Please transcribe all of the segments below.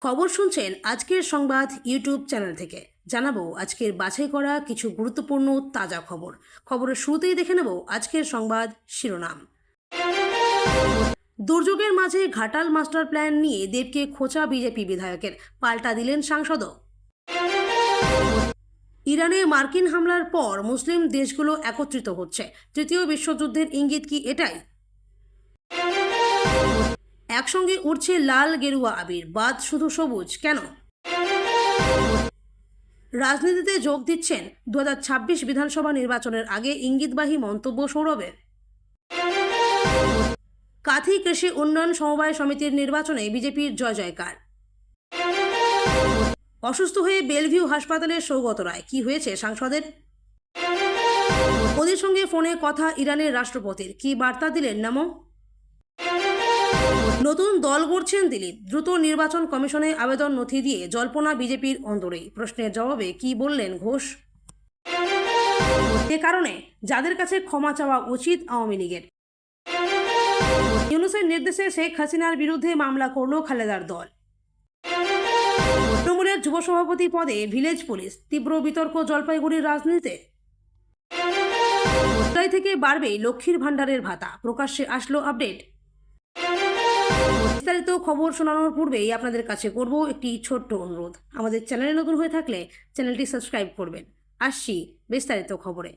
খবর শুনছেন আজকের সংবাদ ইউটিউব চ্যানেল থেকে। জানাবো আজকের বাছাই করা কিছু গুরুত্বপূর্ণ তাজা খবর। খবরের শুরুতেই দেখে নেব আজকের সংবাদ শিরোনাম। দুর্যোগের মাঝে ঘাটাল মাস্টার প্ল্যান নিয়ে দেবকে খোঁচা বিজেপি বিধায়কের, পাল্টা দিলেন সাংসদও। ইরানে মার্কিন হামলার পর মুসলিম দেশগুলো একত্রিত হচ্ছে, তৃতীয় বিশ্বযুদ্ধের ইঙ্গিত কি এটাই? একসঙ্গে উঠছে লাল গেরুয়া আবির, বাদ শুধু সবুজ কেন? রাজনীতিতে যোগ দিচ্ছেন 2026 বিধানসভা নির্বাচনের আগে, ইঙ্গিতবাহী মন্তব্য সৌরভের। কাথি কৃষি উন্নয়ন সমবায় সমিতির নির্বাচনে বিজেপির জয় জয়কার। অসুস্থ হয়ে বেলভিউ হাসপাতালে সৌগত রায়, কি হয়েছে সাংসদের? মোদির সঙ্গে ফোনে কথা ইরানের রাষ্ট্রপতির, কি বার্তা দিলেন নমো? নতুন দল গড়ছেন দিলীপ, দ্রুত নির্বাচন কমিশনে আবেদন নথি দিয়ে জল্পনা বিজেপির অন্তরেই। প্রশ্নের জবাবে কি বললেন ঘোষ? এ কারণে যাদের কাছে ক্ষমা চাওয়া উচিত আওয়ামী লীগের। ইউনূসের নির্দেশে শেখ হাসিনার বিরুদ্ধে মামলা করল খালেদার দল। তৃণমূলের যুব সভাপতি পদে ভিলেজ পুলিশ, তীব্র বিতর্ক জলপাইগুড়ির রাজনীতিতে। জুলাই থেকে বাড়বে লক্ষ্মীর ভাণ্ডারের ভাতা, প্রকাশ্যে আসলো আপডেট। বিস্তারিত খবর শোনানোর পূর্বেই আপনাদের কাছে করব একটি ছোট্ট অনুরোধ। আমাদের চ্যানেলে নতুন হয়ে থাকলে চ্যানেলটি সাবস্ক্রাইব করবেন। আসছি বিস্তারিত খবরে।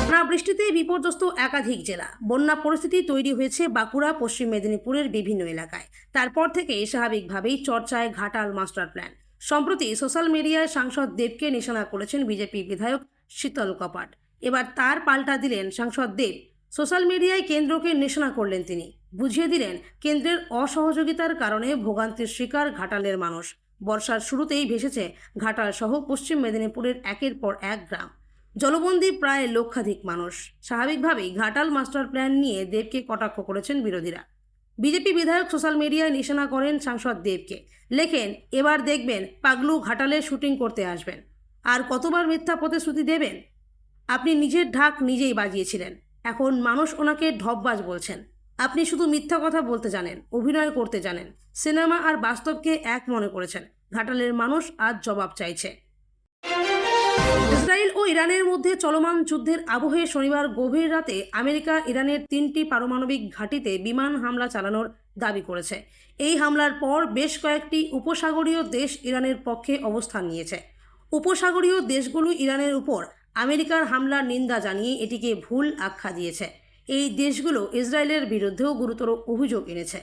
টানা বৃষ্টিতে বিপর্যস্ত একাধিক জেলা, বন্যা পরিস্থিতি তৈরি হয়েছে বাঁকুড়া, পশ্চিম মেদিনীপুরের বিভিন্ন এলাকায়। তারপর থেকে স্বাভাবিকভাবেই চর্চায় ঘাটাল মাস্টার প্ল্যান। সম্প্রতি সোশ্যাল মিডিয়ায় সাংসদ দেবকে নিশানা করেছেন বিজেপি বিধায়ক শীতল কপাট। এবার তার পাল্টা দিলেন সাংসদ দেব। সোশ্যাল মিডিয়ায় কেন্দ্রকে নিশানা করলেন তিনি, বুঝিয়ে দিলেন কেন্দ্রের অসহযোগিতার কারণে ভোগান্তির শিকার ঘাটালের মানুষ। বর্ষার শুরুতেই ভেসেছে ঘাটাল সহ পশ্চিম মেদিনীপুরের একের পর এক গ্রাম, জলবন্দী প্রায় লক্ষাধিক মানুষ। স্বাভাবিকভাবেই ঘাটাল মাস্টার প্ল্যান নিয়ে দেবকে কটাক্ষ করেছেন বিরোধীরা। বিজেপি বিধায়ক সোশ্যাল মিডিয়ায় নিশানা করেন সাংসদ দেবকে, লেখেন এবার দেখবেন পাগলু ঘাটালে শুটিং করতে আসবেন। আর কতবার মিথ্যা প্রতিশ্রুতি দেবেন? আপনি নিজের ঢাক নিজেই বাজিয়েছিলেন, এখন মানুষ ওনাকে ঢপবাজ বলছেন। আপনি শুধু মিথ্যা কথা বলতে জানেন, অভিনয় করতে জানেন, সিনেমা আর বাস্তবকে এক মনে করেছেন। ঘাটালের মানুষ আজ জবাব চাইছে। ইসরায়েল ও ইরানের মধ্যে চলমান যুদ্ধের আবহে শনিবার গভীর রাতে আমেরিকা ইরানের 3টি পারমাণবিক ঘাঁটিতে বিমান হামলা চালানোর দাবি করেছে। এই হামলার পর বেশ কয়েকটি উপসাগরীয় দেশ ইরানের পক্ষে অবস্থান নিয়েছে। উপসাগরীয় দেশগুলো ইরানের উপর আমেরিকার হামলার নিন্দা জানিয়ে এটিকে ভুল আখ্যা দিয়েছে। এই দেশগুলো ইসরায়েলের বিরুদ্ধেও গুরুতর অভিযোগ এনেছে।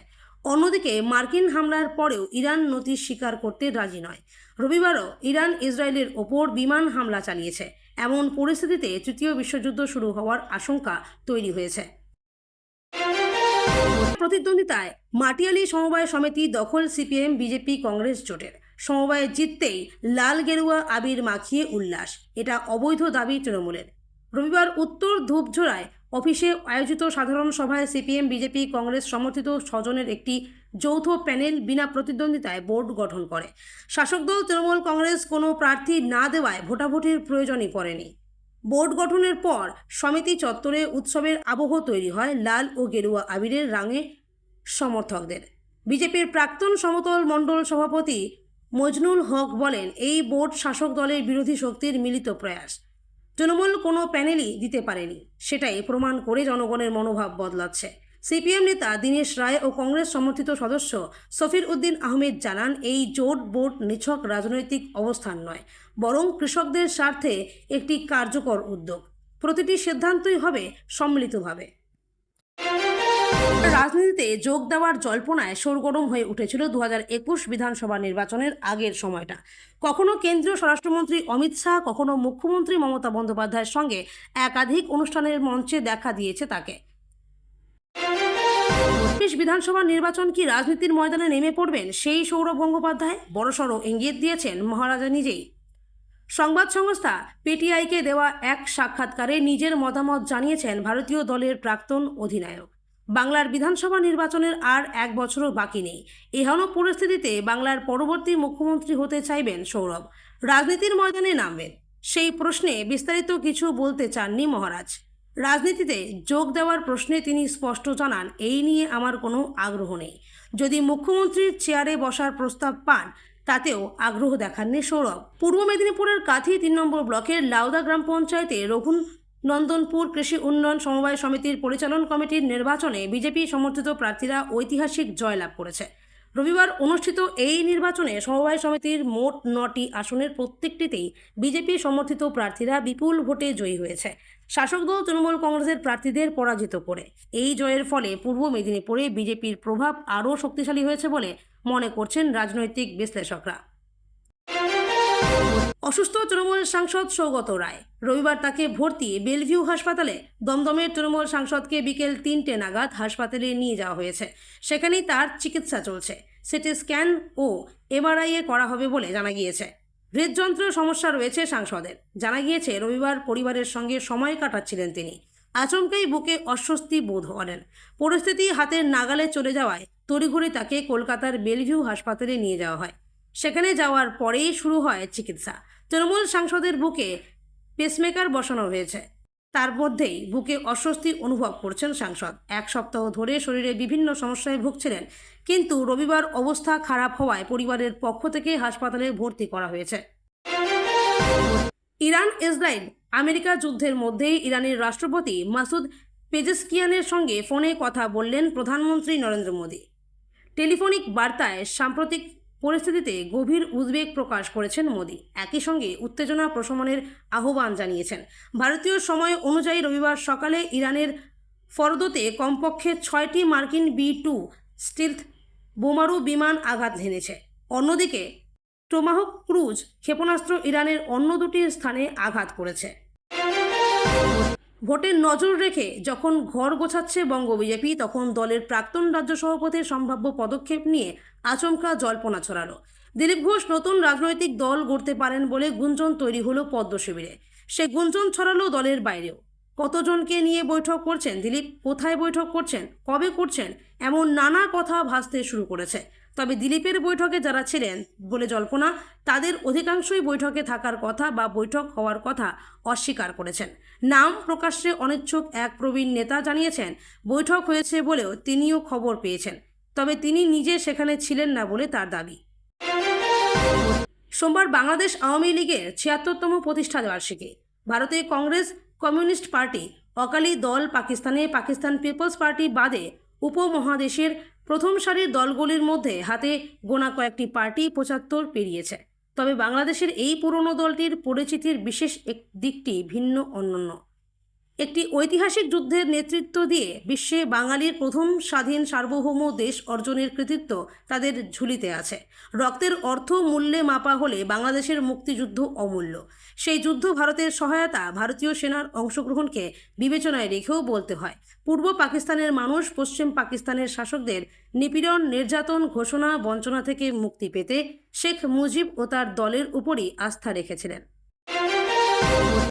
অন্যদিকে মার্কিন হামলার পরেও ইরান নতি স্বীকার করতে রাজি নয়। রবিবারও ইরান ইসরায়েলের ওপর বিমান হামলা চালিয়েছে। এমন পরিস্থিতিতে তৃতীয় বিশ্বযুদ্ধ শুরু হওয়ার আশঙ্কা তৈরি হয়েছে। প্রতিদ্বন্দ্বিতায় মাটিয়ালি সমবায় সমিতি দখল সিপিএম বিজেপি কংগ্রেস জোটের। সমবায়ে জিততেই লাল গেরুয়া আবির মাখিয়ে উল্লাস, এটা অবৈধ দাবি তৃণমূলের। রবিবার উত্তর ধূপঝোড়ায় অফিসে আয়োজিত সাধারণ সভায় সিপিএম বিজেপি কংগ্রেস সমর্থিত 6 জনের একটি যৌথ প্যানেল বিনা প্রতিদ্বন্দ্বিতায় বোর্ড গঠন করে। শাসক দল তৃণমূল কংগ্রেস কোনো প্রার্থী না দেওয়ায় ভোটাভুটির প্রয়োজনই পড়েনি। বোর্ড গঠনের পর সমিতি চত্বরে উৎসবের আবহ তৈরি হয় লাল ও গেরুয়া আবিরের রাঙে সমর্থকদের। বিজেপির প্রাক্তন সমতল মণ্ডল সভাপতি মজনুল হক বলেন, এই বোর্ড শাসক দলের বিরোধী শক্তির মিলিত প্রয়াস। তৃণমূল কোনো প্যানেলই দিতে পারেনি, সেটাই প্রমাণ করে জনগণের মনোভাব বদলাচ্ছে। সিপিএম নেতা দীনেশ রায় ও কংগ্রেস সমর্থিত সদস্য সফির উদ্দিন আহমেদ জানান, এই জোট বোর্ড নিছক রাজনৈতিক অবস্থান নয়, বরং কৃষকদের স্বার্থে একটি কার্যকর উদ্যোগ। প্রতিটি সিদ্ধান্তই হবে সম্মিলিতভাবে। রাজনীতিতে যোগ দেওয়ার জল্পনায় সরগরম হয়ে উঠেছিল 2021 বিধানসভা নির্বাচনের আগের সময়টা। কখনো কেন্দ্রীয় স্বরাষ্ট্রমন্ত্রী অমিত শাহ, কখনো মুখ্যমন্ত্রী মমতা বন্দ্যোপাধ্যায়ের সঙ্গে একাধিক অনুষ্ঠানের মঞ্চে দেখা দিয়েছে তাকে। বিধানসভা নির্বাচন কি রাজনীতির ময়দানে নেমে পড়বেন সেই সৌরভ গঙ্গোপাধ্যায়? বড়সড় ইঙ্গিত দিয়েছেন মহারাজা নিজেই। সংবাদ সংস্থা পিটিআইকে দেওয়া এক সাক্ষাৎকারে নিজের মতামত জানিয়েছেন ভারতীয় দলের প্রাক্তন অধিনায়ক। বাংলার বিধানসভা নির্বাচনের আর 1 বছরও বাকি নেই। এহেন পরিস্থিতিতে বাংলার পরবর্তী মুখ্যমন্ত্রী হতে চাইবেন সৌরভ, রাজনীতির ময়দানে নামবেন। সেই প্রশ্নে বিস্তারিত কিছু বলতে চাননি মহারাজ। রাজনীতিতে যোগ দেওয়ার প্রশ্নে তিনি স্পষ্ট জানান, এই নিয়ে আমার কোনো আগ্রহ নেই। যদি মুখ্যমন্ত্রীর চেয়ারে বসার প্রস্তাব পান তাতেও আগ্রহ দেখাননি সৌরভ। পূর্ব মেদিনীপুরের কাঁথি 3 নম্বর ব্লকের লাউদা গ্রাম পঞ্চায়েতে রঘুনন্দনপুর কৃষি উন্নয়ন সমবায় সমিতির পরিচালন কমিটির নির্বাচনে বিজেপি সমর্থিত প্রার্থীরা ঐতিহাসিক জয়লাভ করেছে। রবিবার অনুষ্ঠিত এই নির্বাচনে সমবায় সমিতির মোট 9টি আসনের প্রত্যেকটিতেই বিজেপি সমর্থিত প্রার্থীরা বিপুল ভোটে জয়ী হয়েছে, শাসক দল তৃণমূল কংগ্রেসের প্রার্থীদের পরাজিত করে। এই জয়ের ফলে পূর্ব মেদিনীপুরে বিজেপির প্রভাব আরও শক্তিশালী হয়েছে বলে মনে করছেন রাজনৈতিক বিশ্লেষকরা। অসুস্থ তৃণমূল সাংসদ সৌগত রায়, রবিবার তাকে ভর্তি বেলভিউ হাসপাতালে। দমদমের তৃণমূল সাংসদকে বিকেল 3টে নাগাদ হাসপাতালে নিয়ে যাওয়া হয়েছে। সেখানেই তার চিকিৎসা চলছে। সিটি স্ক্যান ও MRI করা হবে বলে জানা গিয়েছে। হৃদযন্ত্রের সমস্যা রয়েছে সাংসদের। জানা গিয়েছে রবিবার পরিবারের সঙ্গে সময় কাটাচ্ছিলেন তিনি। আচমকাই বুকে অস্বস্তি বোধ করেন। পরিস্থিতি হাতের নাগালে চলে যাওয়ায় তড়িঘড়ি তাকে কলকাতার বেলভিউ হাসপাতালে নিয়ে যাওয়া হয়। সেখানে যাওয়ার পরেই শুরু হয় চিকিৎসা। তৃণমূল সাংসদের বুকে পেসমেকার বসানো হয়েছে। তার মধ্যেই বুকে অস্বস্তি অনুভব করছেন সাংসদ। 1 সপ্তাহ ধরে শরীরে বিভিন্ন সমস্যায় ভুগছিলেন, কিন্তু রবিবার অবস্থা খারাপ হওয়ায় পরিবারের পক্ষ থেকে হাসপাতালে ভর্তি করা হয়েছে। ইরান ইসরায়েল আমেরিকা যুদ্ধের মধ্যেই ইরানের রাষ্ট্রপতি মাসুদ পেজেশকিয়ানের সঙ্গে ফোনে কথা বললেন প্রধানমন্ত্রী নরেন্দ্র মোদী। টেলিফোনিক বার্তায় সাম্প্রতিক পরিস্থিতিতে গভীর উদ্বেগ প্রকাশ করেছেন মোদী। একই সঙ্গে উত্তেজনা প্রশমনের আহ্বান জানিয়েছেন। ভারতীয় সময় অনুযায়ী রবিবার সকালে ইরানের ফরদোতে কমপক্ষে 6টি মার্কিন B-2 স্টিলথ বোমারু বিমান আঘাত হেনেছে। অন্যদিকে টোমাহক ক্রুজ ক্ষেপণাস্ত্র ইরানের অন্য 2টি স্থানে আঘাত করেছে। ভোটের নজর রেখে যখন ঘর গোছাচ্ছে বঙ্গ বিজেপি, তখন দলের প্রাক্তন রাজ্য সভাপতির সম্ভাব্য পদক্ষেপ নিয়ে আচমকা জল্পনা ছড়ালো। দিলীপ ঘোষ নতুন রাজনৈতিক দল গড়তে পারেন বলে গুঞ্জন তৈরি হলো পদ্ম শিবিরে। সে গুঞ্জন ছড়ালো দলের বাইরেও। কতজনকে নিয়ে বৈঠক করছেন দিলীপ, কোথায় বৈঠক করছেন, কবে করছেন, এমন নানা কথা ভাসতে শুরু করেছে। তবে দিলীপের বৈঠকে যারা ছিলেন বলে জল্পনা, তাদের অধিকাংশই বৈঠকে থাকার কথা বা বৈঠক হওয়ার কথা অস্বীকার করেছেন। নাম প্রকাশ্যে অনিচ্ছুক এক প্রবীণ নেতা জানিয়েছেন বৈঠক হয়েছে বলেও তিনিও খবর পেয়েছেন, তবে তিনি নিজে সেখানে ছিলেন না বলে তার দাবি। সোমবার বাংলাদেশ আওয়ামী লীগের 76তম প্রতিষ্ঠা বার্ষিকী। ভারতে কংগ্রেস, কমিউনিস্ট পার্টি, অকালি দল, পাকিস্তানে পাকিস্তান পিপলস পার্টি বাদে উপমহাদেশের প্রথম সারির দলগুলির মধ্যে হাতে গোনা কয়েকটি পার্টি 75 পেরিয়েছে। তবে বাংলাদেশের এই পুরনো দলটির পরিচিতির বিশেষ দিকটি ভিন্ন অনন্য। একটি ঐতিহাসিক যুদ্ধের নেতৃত্ব দিয়ে বিশ্বে বাঙালির প্রথম স্বাধীন সার্বভৌম দেশ অর্জনের কৃতিত্ব তাদের ঝুলিতে আছে। রক্তের অর্থ মূল্যে মাপা হলে বাংলাদেশের মুক্তিযুদ্ধ অমূল্য। সেই যুদ্ধ ভারতের সহায়তা, ভারতীয় সেনার অংশগ্রহণকে বিবেচনায় রেখেও বলতে হয়। পূর্ব পাকিস্তানের মানুষ পশ্চিম পাকিস্তানের শাসকদের নিপীড়ন, নির্যাতন, ঘোষণা, বঞ্চনা থেকে মুক্তি পেতে শেখ মুজিব ও তার দলের উপরই আস্থা রেখেছিলেন।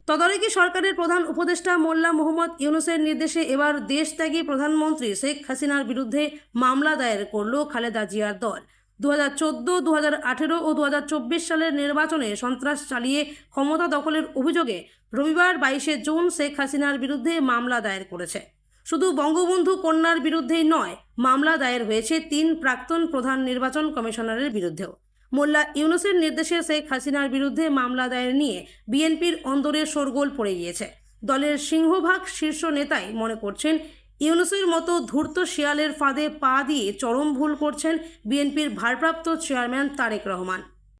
তদারকি সরকারের প্রধান উপদেষ্টা মোল্লা মোহাম্মদ ইউনূসের নির্দেশে এবার দেশত্যাগী প্রধানমন্ত্রী শেখ হাসিনার বিরুদ্ধে মামলা দায়ের করল খালেদা জিয়ার দল। 2014, 2018 ও 2024 সালের নির্বাচনে সন্ত্রাস চালিয়ে ক্ষমতা দখলের অভিযোগে রবিবার 22শে জুন শেখ হাসিনার বিরুদ্ধে মামলা দায়ের করেছে। শুধু বঙ্গবন্ধু কন্যার বিরুদ্ধেই নয়, মামলা দায়ের হয়েছে 3 প্রাক্তন প্রধান নির্বাচন কমিশনারের বিরুদ্ধেও। মোল্লা ইউনূসের নির্দেশে শেখ হাসিনার বিরুদ্ধে মামলা দায়ের নিয়ে বিএনপির অন্দরে শোরগোল পড়ে গিয়েছে। দলের সিংহভাগ শীর্ষ নেতাই মনে করছেন ইউনূসের মতো ধূর্ত শিয়ালের ফাঁদে পা দিয়ে চরম ভুল করছেন বিএনপির ভারপ্রাপ্ত চেয়ারম্যান তারেক রহমান।